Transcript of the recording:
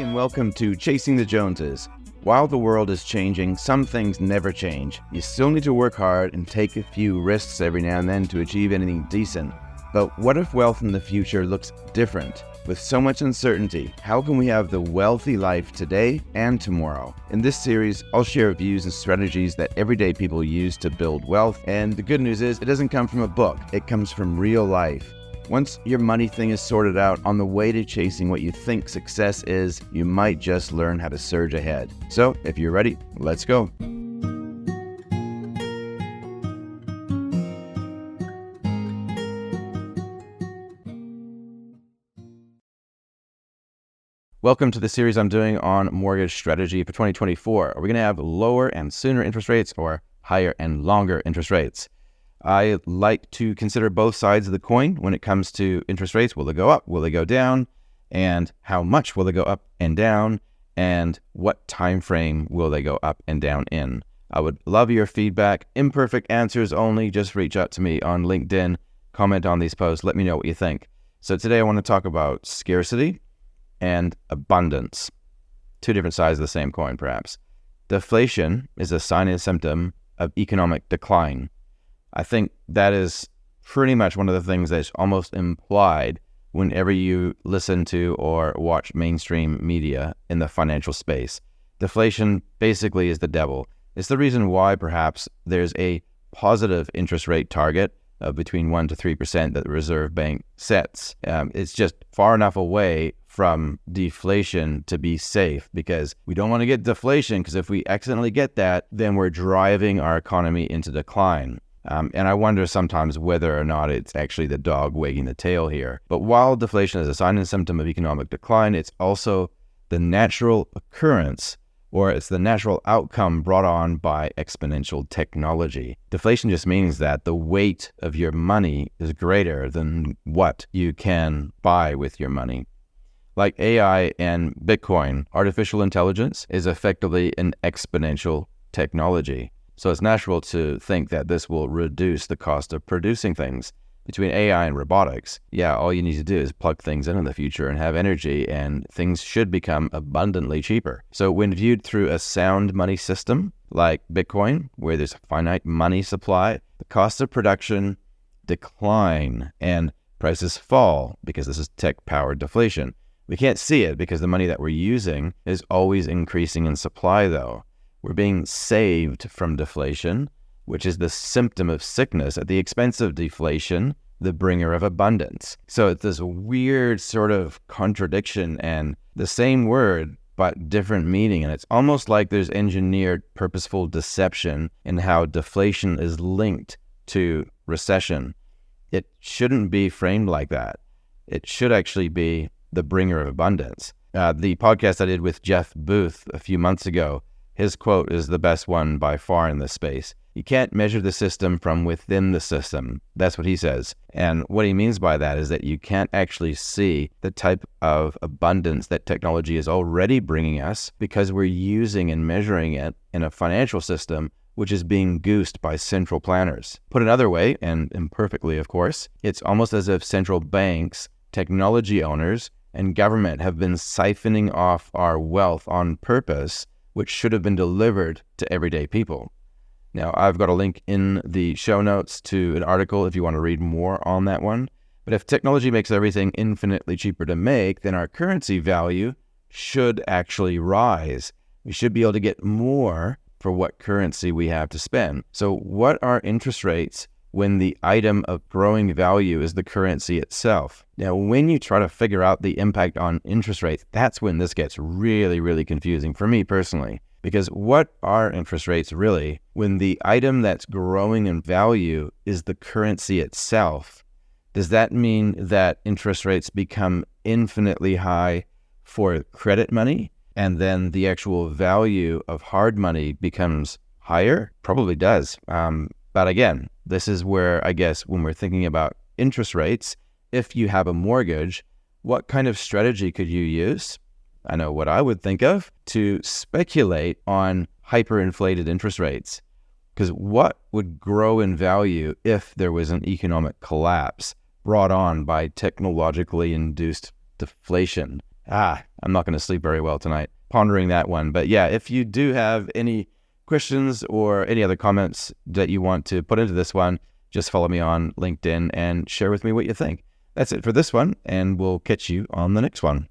Hey, and welcome to Chasing the Joneses. While the world is changing, some things never change. You still need to work hard and take a few risks every now and then to achieve anything decent. But what if wealth in the future looks different? With so much uncertainty, how can we have the wealthy life today and tomorrow? In this series, I'll share views and strategies that everyday people use to build wealth. And the good news is, it doesn't come from a book. It comes from real life. Once your money thing is sorted out, on the way to chasing what you think success is, you might just learn how to surge ahead. So, if you're ready, let's go. Welcome to the series I'm doing on mortgage strategy for 2024. Are we going to have lower and sooner interest rates or higher and longer interest rates? I like to consider both sides of the coin when it comes to interest rates. Will they go up? Will they go down? And how much will they go up and down? And what time frame will they go up and down in? I would love your feedback. Imperfect answers only. Just reach out to me on LinkedIn. Comment on these posts. Let me know what you think. So today I want to talk about scarcity and abundance. Two different sides of the same coin, perhaps. Deflation is a sign and symptom of economic decline. I think that is pretty much one of the things that's almost implied whenever you listen to or watch mainstream media in the financial space. Deflation basically is the devil. It's the reason why perhaps there's a positive interest rate target of between 1% to 3% that the Reserve Bank sets. It's just far enough away from deflation to be safe, because we don't want to get deflation, because if we accidentally get that, then we're driving our economy into decline. And I wonder sometimes whether or not it's actually the dog wagging the tail here. But while deflation is a sign and symptom of economic decline, it's also the natural occurrence, or it's the natural outcome brought on by exponential technology. Deflation just means that the weight of your money is greater than what you can buy with your money. Like AI and Bitcoin, artificial intelligence is effectively an exponential technology. So it's natural to think that this will reduce the cost of producing things. Between AI and robotics, all you need to do is plug things in the future and have energy, and things should become abundantly cheaper. So when viewed through a sound money system like Bitcoin, where there's a finite money supply, the cost of production decline and prices fall, because this is tech-powered deflation. We can't see it because the money that we're using is always increasing in supply, though. We're being saved from deflation, which is the symptom of sickness, at the expense of deflation, the bringer of abundance. So it's this weird sort of contradiction, and the same word, but different meaning. And it's almost like there's engineered purposeful deception in how deflation is linked to recession. It shouldn't be framed like that. It should actually be the bringer of abundance. The podcast I did with Jeff Booth a few months ago, his quote is the best one by far in this space. You can't measure the system from within the system. That's what he says. And what he means by that is that you can't actually see the type of abundance that technology is already bringing us, because we're using and measuring it in a financial system which is being goosed by central planners. Put another way, and imperfectly of course, it's almost as if central banks, technology owners, and government have been siphoning off our wealth on purpose, which should have been delivered to everyday people. Now, I've got a link in the show notes to an article if you want to read more on that one. But if technology makes everything infinitely cheaper to make, then our currency value should actually rise. We should be able to get more for what currency we have to spend. So what are interest rates when the item of growing value is the currency itself? Now, when you try to figure out the impact on interest rates, that's when this gets really, really confusing for me personally. Because what are interest rates really when the item that's growing in value is the currency itself? Does that mean that interest rates become infinitely high for credit money, and then the actual value of hard money becomes higher? Probably does. But again, this is where, I guess, when we're thinking about interest rates, if you have a mortgage, what kind of strategy could you use? I know what I would think of, to speculate on hyperinflated interest rates. Because what would grow in value if there was an economic collapse brought on by technologically induced deflation? I'm not going to sleep very well tonight pondering that one. But yeah, if you do have any questions or any other comments that you want to put into this one, just follow me on LinkedIn and share with me what you think. That's it for this one, and we'll catch you on the next one.